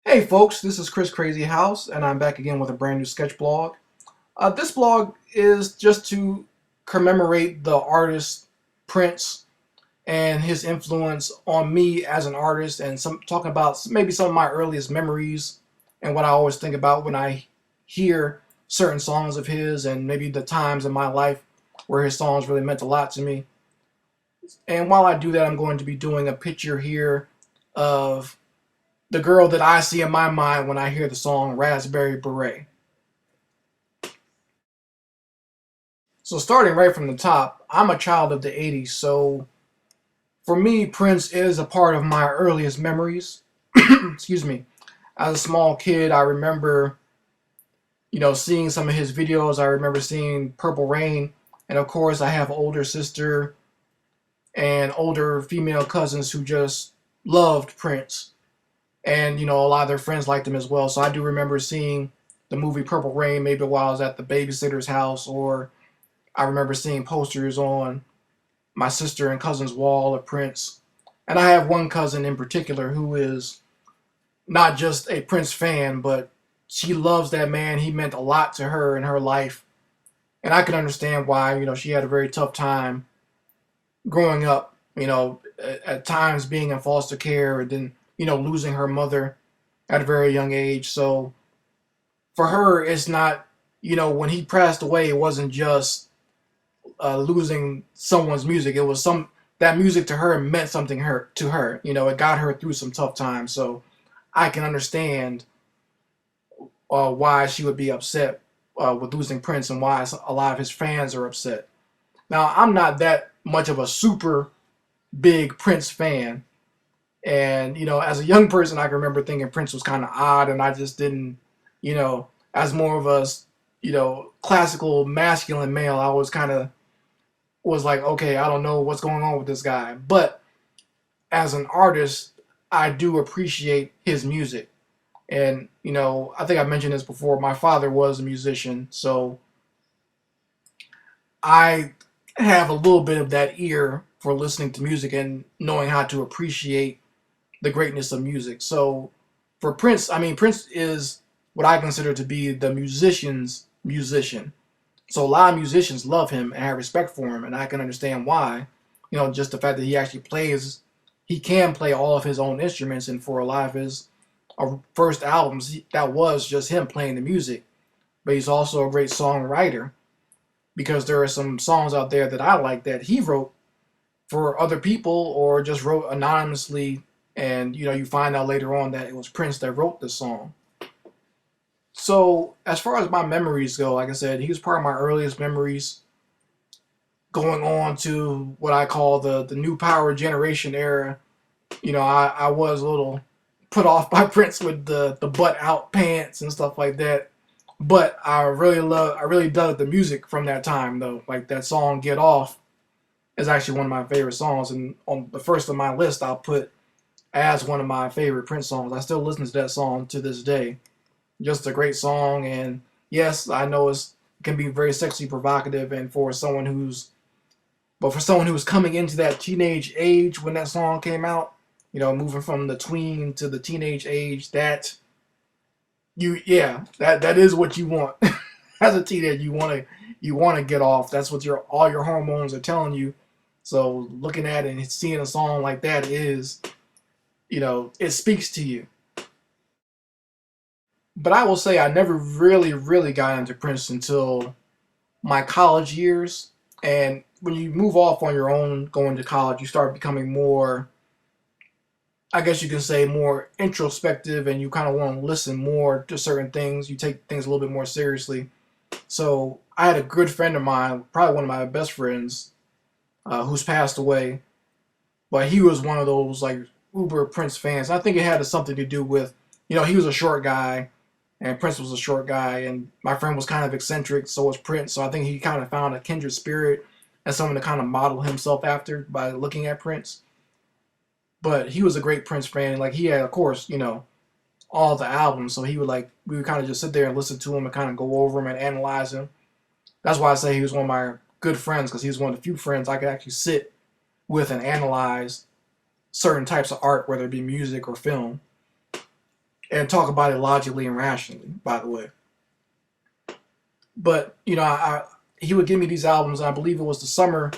Hey folks, this is Chris Crazy House, and I'm back again with a brand new sketch blog. This blog is just to commemorate the artist Prince and his influence on me as an artist, and some talking about maybe some of my earliest memories and what I always think about when I hear certain songs of his, and maybe the times in my life where his songs really meant a lot to me. And while I do that, I'm going to be doing a picture here of the girl that I see in my mind when I hear the song Raspberry Beret. So starting right from the top, I'm a child of the 80s, so for me, Prince is a part of my earliest memories. Excuse me. As a small kid, I remember, seeing some of his videos. I remember seeing Purple Rain, and of course, I have an older sister and older female cousins who just loved Prince. And a lot of their friends liked him as well. So I do remember seeing the movie Purple Rain maybe while I was at the babysitter's house, or I remember seeing posters on my sister and cousin's wall of Prince. And I have one cousin in particular who is not just a Prince fan, but she loves that man. He meant a lot to her in her life. And I can understand why, she had a very tough time growing up, at times being in foster care and then, losing her mother at a very young age. So for her, it's not, when he passed away, it wasn't just losing someone's music. It was that music to her meant something to her. It got her through some tough times. So I can understand why she would be upset with losing Prince and why a lot of his fans are upset. Now, I'm not that much of a super big Prince fan. And, as a young person, I can remember thinking Prince was kind of odd, and I just didn't, as more of a, classical masculine male, I was kind of, was like, okay, I don't know what's going on with this guy. But as an artist, I do appreciate his music. And, I think I mentioned this before. My father was a musician, so I have a little bit of that ear for listening to music and knowing how to appreciate the greatness of music. So for Prince, I mean, Prince is what I consider to be the musician's musician. So a lot of musicians love him and have respect for him, and I can understand why. Just the fact that he actually he can play all of his own instruments, and for a lot of his first albums, that was just him playing the music. But he's also a great songwriter because there are some songs out there that I like that he wrote for other people or just wrote anonymously, and you find out later on that it was Prince that wrote the song. So as far as my memories go, like I said, he was part of my earliest memories, going on to what I call the new power generation era. I was a little put off by Prince with the butt out pants and stuff like that. But I really dug the music from that time though. Like that song Get Off is actually one of my favorite songs, and on the first of my list I'll put as one of my favorite Prince songs. I still listen to that song to this day. Just a great song, and yes, I know it can be very sexually provocative, and for someone who was coming into that teenage age when that song came out, moving from the tween to the teenage age, that that is what you want as a teenager. You want to get off. That's what all your hormones are telling you. So looking at it and seeing a song like that is, it speaks to you. But I will say I never really, really got into Prince until my college years. And when you move off on your own going to college, you start becoming more, I guess you can say, more introspective, and you kind of want to listen more to certain things. You take things a little bit more seriously. So I had a good friend of mine, probably one of my best friends, who's passed away. But he was one of those like uber Prince fans. I think it had something to do with, he was a short guy, and Prince was a short guy, and my friend was kind of eccentric, so was Prince. So I think he kind of found a kindred spirit and someone to kind of model himself after by looking at Prince. But he was a great Prince fan. Like he had, of course, all the albums. So we would kind of just sit there and listen to him and kind of go over him and analyze him. That's why I say he was one of my good friends, because he was one of the few friends I could actually sit with and analyze certain types of art, whether it be music or film. and talk about it logically and rationally, by the way. But he would give me these albums, and I believe it was the summer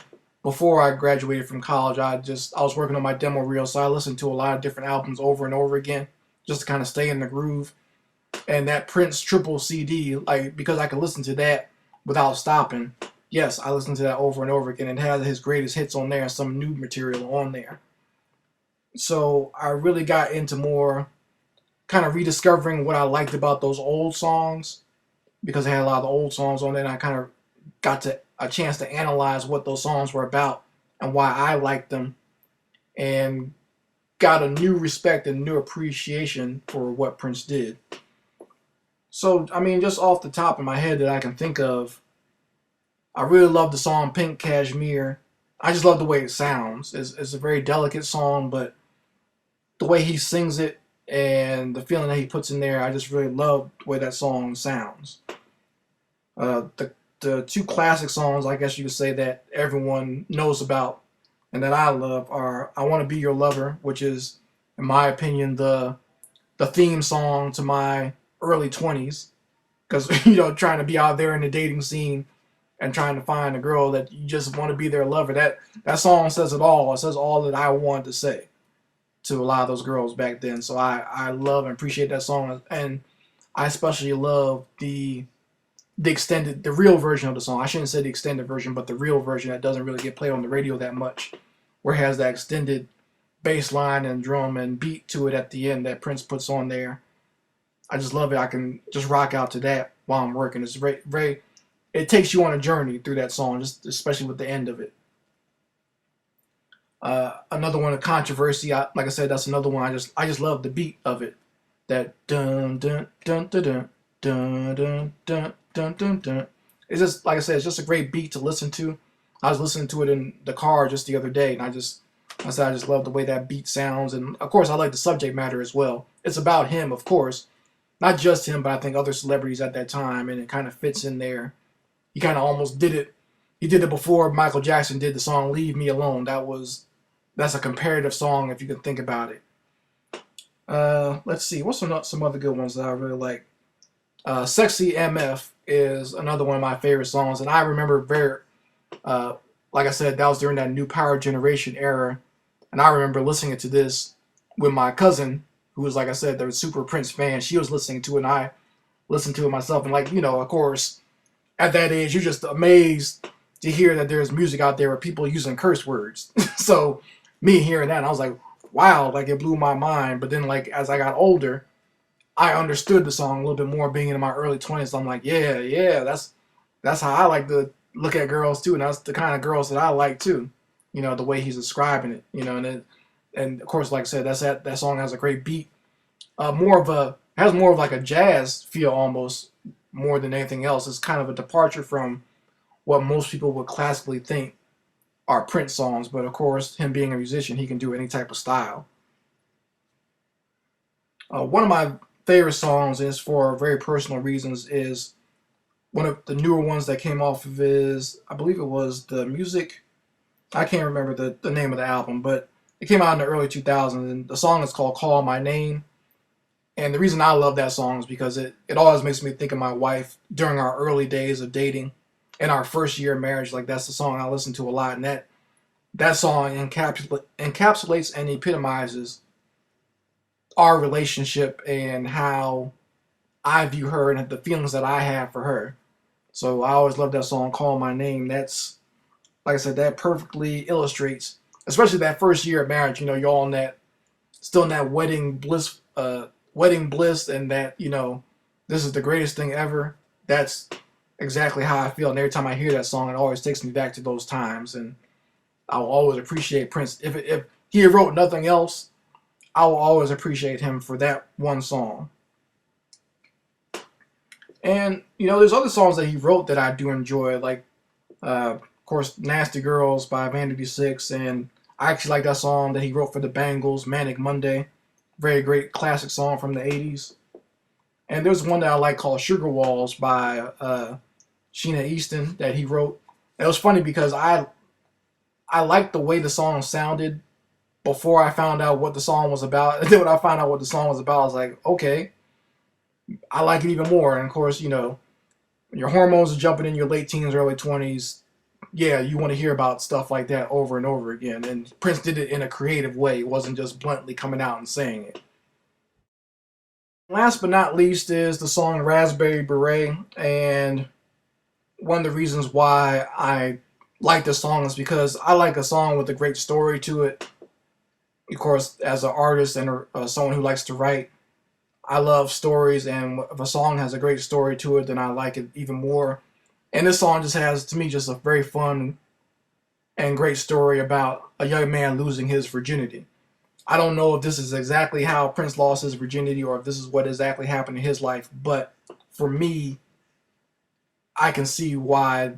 before I graduated from college. I was working on my demo reel, so I listened to a lot of different albums over and over again just to kind of stay in the groove. And that Prince triple CD, like, because I could listen to that without stopping. Yes, I listened to that over and over again. It has his greatest hits on there and some new material on there. So I really got into more kind of rediscovering what I liked about those old songs, because they had a lot of the old songs on there, and I kind of got to a chance to analyze what those songs were about and why I liked them, and got a new respect and new appreciation for what Prince did. So, I mean, just off the top of my head that I can think of, I really love the song Pink Cashmere. I just love the way it sounds. It's a very delicate song, but the way he sings it and the feeling that he puts in there, I just really love the way that song sounds. The two classic songs, I guess you could say, that everyone knows about and that I love are "I Want to Be Your Lover," which is, in my opinion, the theme song to my early 20s, because trying to be out there in the dating scene and trying to find a girl that you just want to be their lover. That song says it all. It says all that I wanted to say to a lot of those girls back then. So I love and appreciate that song, and I especially love the real version of the song. I shouldn't say the extended version, but the real version that doesn't really get played on the radio that much, where it has that extended bass line and drum and beat to it at the end that Prince puts on there. I just love it. I can just rock out to that while I'm working. It's very, very. It takes you on a journey through that song, just especially with the end of it. Another one of controversy. Like I said, that's another one. I just love the beat of it. That dun dun dun dun dun dun dun dun dun dun dun. It's just, like I said, it's just a great beat to listen to. I was listening to it in the car just the other day, and I just love the way that beat sounds, and of course I like the subject matter as well. It's about him, of course, not just him, but I think other celebrities at that time, and it kind of fits in there. He kind of almost did it. He did it before Michael Jackson did the song "Leave Me Alone." That's a comparative song if you can think about it. Let's see, what's some other good ones that I really like. "Sexy MF" is another one of my favorite songs, and I remember like I said, that was during that new power generation era, and I remember listening to this with my cousin, who was, like I said, the super Prince fan. She was listening to it, and I listened to it myself, and of course, at that age, you're just amazed to hear that there's music out there with people using curse words. So me hearing that, I was like, wow, like it blew my mind. But then, like, as I got older, I understood the song a little bit more, being in my early 20s. So I'm like, yeah, that's how I like to look at girls too, and that's the kind of girls that I like too. The way he's describing it. And of course, like I said, that song has a great beat. Has more of like a jazz feel almost, more than anything else. It's kind of a departure from what most people would classically think are Prince songs. But of course, him being a musician, he can do any type of style. One of my favorite songs, is for very personal reasons, is one of the newer ones that came off of his, I believe it was the music. I can't remember the name of the album, but it came out in the early 2000s, and the song is called "Call My Name." And the reason I love that song is because it always makes me think of my wife during our early days of dating and our first year of marriage. Like, that's the song I listen to a lot, and that song encapsulates and epitomizes our relationship and how I view her and the feelings that I have for her. So I always love that song, "Call My Name." That's, like I said, that perfectly illustrates, especially that first year of marriage. You're all in that, still in that wedding bliss, and that, this is the greatest thing ever. That's exactly how I feel. And every time I hear that song, it always takes me back to those times. And I will always appreciate Prince. If he wrote nothing else, I will always appreciate him for that one song. And, there's other songs that he wrote that I do enjoy, like, of course, "Nasty Girls" by Vanity Six, and I actually like that song that he wrote for the Bangles, "Manic Monday." Very great classic song from the 80s. And there's one that I like called "Sugar Walls" by Sheena Easton that he wrote. And it was funny because I liked the way the song sounded before I found out what the song was about. And then when I found out what the song was about, I was like, okay, I like it even more. And of course, your hormones are jumping in your late teens, early 20s. Yeah, you want to hear about stuff like that over and over again. And Prince did it in a creative way. It wasn't just bluntly coming out and saying it. Last but not least is the song Raspberry Beret. And one of the reasons why I like this song is because I like a song with a great story to it. Of course, as an artist and someone who likes to write, I love stories, and if a song has a great story to it, then I like it even more. And this song just has, to me, just a very fun and great story about a young man losing his virginity. I don't know if this is exactly how Prince lost his virginity or if this is what exactly happened in his life, but for me, I can see why,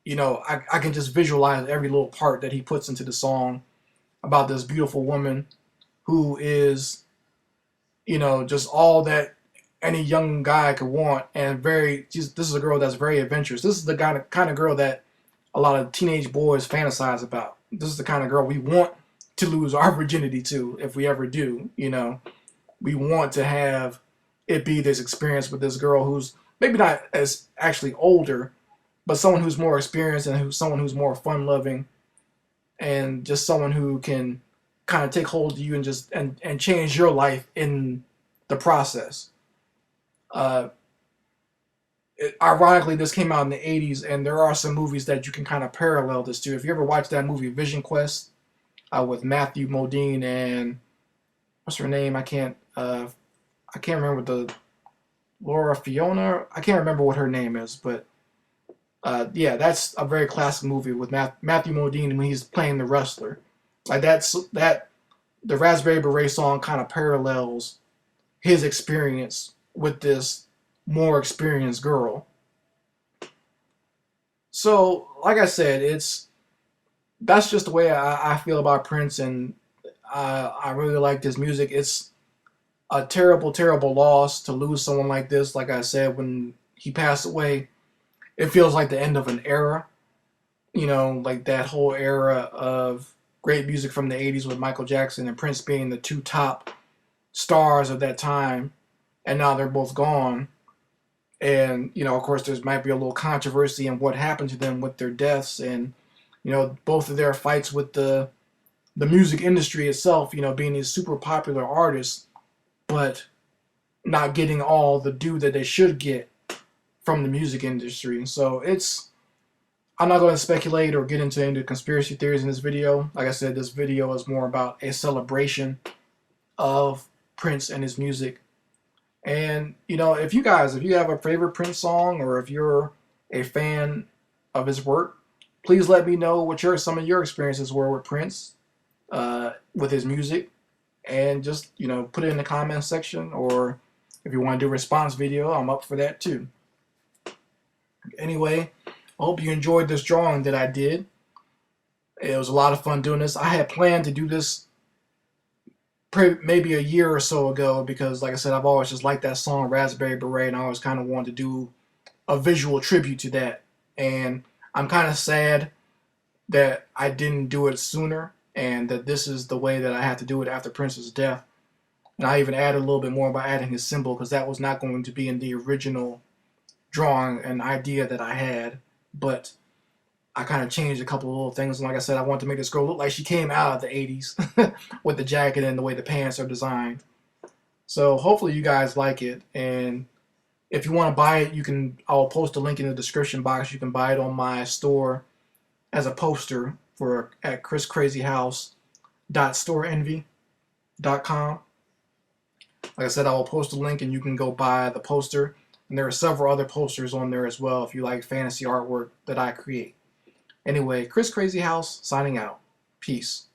I can just visualize every little part that he puts into the song about this beautiful woman who is, just all that any young guy could want, and this is a girl that's very adventurous. This is the kind of girl that a lot of teenage boys fantasize about. This is the kind of girl we want to lose our virginity to if we ever do. We want to have it be this experience with this girl who's maybe not as actually older, but someone who's more experienced and someone who's more fun loving, and just someone who can kind of take hold of you and just and change your life in the process. Uh, Ironically, this came out in the 80s, and there are some movies that you can kind of parallel this to. If you ever watched that movie Vision Quest with Matthew Modine and what's her name? I can't remember the Laura Fiona. I can't remember what her name is, but yeah, that's a very classic movie with Matthew Modine when he's playing the wrestler. Like the Raspberry Beret song kind of parallels his experience with this more experienced girl. So, like I said, that's just the way I feel about Prince, and I really like his music. It's a terrible, terrible loss to lose someone like this. Like I said, when he passed away, it feels like the end of an era. Like that whole era of great music from the 80s with Michael Jackson and Prince being the two top stars of that time, and now they're both gone. And, of course, there might be a little controversy in what happened to them with their deaths, and, both of their fights with the music industry itself, being these super popular artists, but not getting all the due that they should get from the music industry. So I'm not going to speculate or get into any conspiracy theories in this video. Like I said, this video is more about a celebration of Prince and his music. And, if you have a favorite Prince song, or if you're a fan of his work, please let me know what some of your experiences were with Prince, with his music, and just, put it in the comment section, or if you want to do a response video, I'm up for that too. Anyway, I hope you enjoyed this drawing that I did. It was a lot of fun doing this. I had planned to do this maybe a year or so ago because, like I said, I've always just liked that song Raspberry Beret, and I always kind of wanted to do a visual tribute to that. And I'm kind of sad that I didn't do it sooner, and that this is the way that I had to do it after Prince's death. And I even added a little bit more by adding his symbol, because that was not going to be in the original drawing, an idea that I had, but I kind of changed a couple of little things. And like I said, I wanted to make this girl look like she came out of the 80s with the jacket and the way the pants are designed. So hopefully you guys like it. And if you want to buy it, I'll post a link in the description box. You can buy it on my store as a poster at chriscrazyhouse.storeenvy.com. Like I said, I will post a link and you can go buy the poster. And there are several other posters on there as well if you like fantasy artwork that I create. Anyway, Chris Crazy House signing out. Peace.